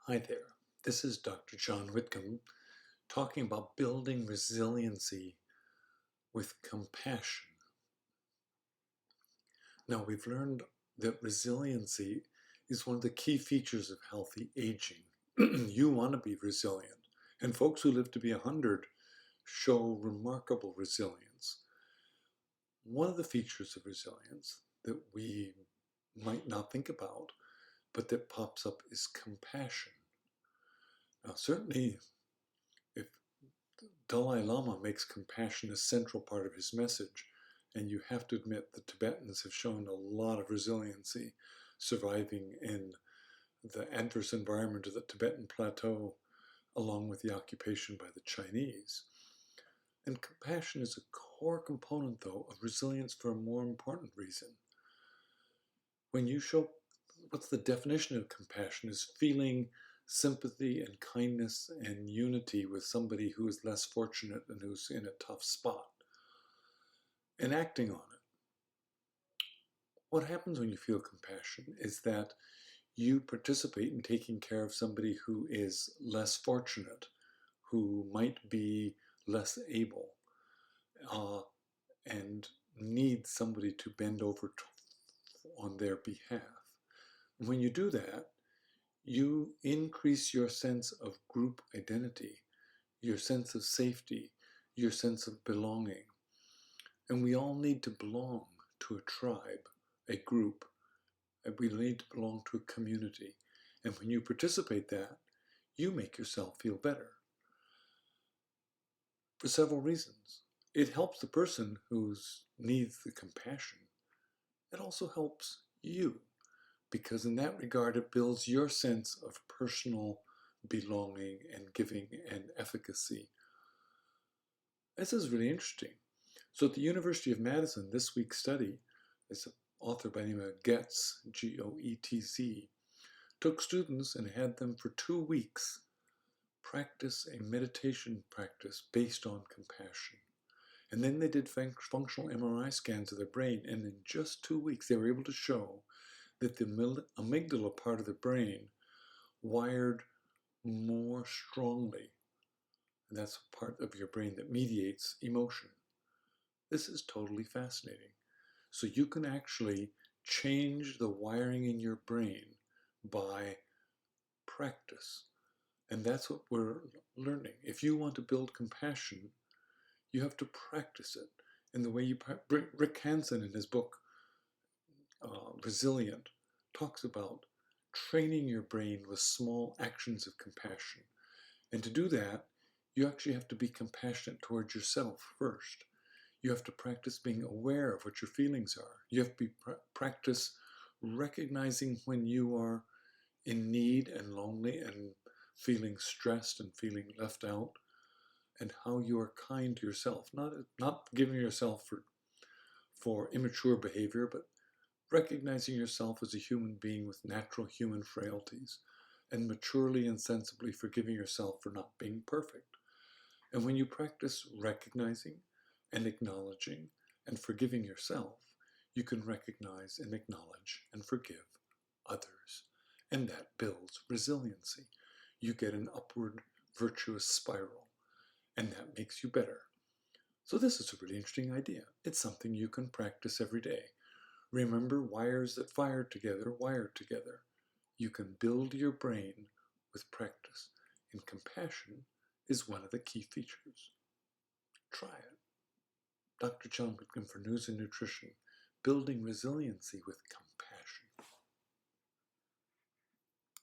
Hi there, this is Dr. John Whitcomb talking about building resiliency with compassion. Now, we've learned that resiliency is one of the key features of healthy aging. You want to be resilient, and folks who live to be 100 show remarkable resilience. One of the features of resilience that we might not think about, but that pops up, is compassion. Now, certainly, if Dalai Lama makes compassion a central part of his message, and you have to admit the Tibetans have shown a lot of resiliency surviving in the adverse environment of the Tibetan plateau, along with the occupation by the Chinese. And compassion is a core component, though, of resilience for a more important reason. When you show, what's the definition of compassion, is feeling sympathy and kindness and unity with somebody who is less fortunate and who's in a tough spot, and acting on it. What happens when you feel compassion is that you participate in taking care of somebody who is less fortunate, who might be less able, and needs somebody to bend over on their behalf. And when you do that, you increase your sense of group identity, your sense of safety, your sense of belonging. And we all need to belong to a tribe, a group. And we need to belong to a community. And when you participate that, you make yourself feel better. For several reasons. It helps the person who needs the compassion. It also helps you, because in that regard, it builds your sense of personal belonging and giving and efficacy. This is really interesting. So at the University of Madison, this week's study, is an author by the name of Goetz, G-O-E-T-Z, took students and had them for 2 weeks practice a meditation practice based on compassion. And then they did functional MRI scans of their brain, and in just 2 weeks they were able to show that the amygdala part of the brain wired more strongly. And that's a part of your brain that mediates emotion. This is totally fascinating. So you can actually change the wiring in your brain by practice. And that's what we're learning. If you want to build compassion, you have to practice it. And the way you Rick Hansen, in his book Resilient, talks about training your brain with small actions of compassion. And to do that, you actually have to be compassionate towards yourself first. You have to practice being aware of what your feelings are. You have to practice recognizing when you are in need and lonely and feeling stressed and feeling left out, and how you are kind to yourself. Not giving yourself for immature behavior, but recognizing yourself as a human being with natural human frailties, and maturely and sensibly forgiving yourself for not being perfect. And when you practice recognizing and acknowledging and forgiving yourself, you can recognize and acknowledge and forgive others. And that builds resiliency. You get an upward virtuous spiral, and that makes you better. So this is a really interesting idea. It's something you can practice every day. Remember, wires that fire together wire together. You can build your brain with practice, and compassion is one of the key features. Try it. Dr. John Whitcomb for News and Nutrition, building resiliency with compassion.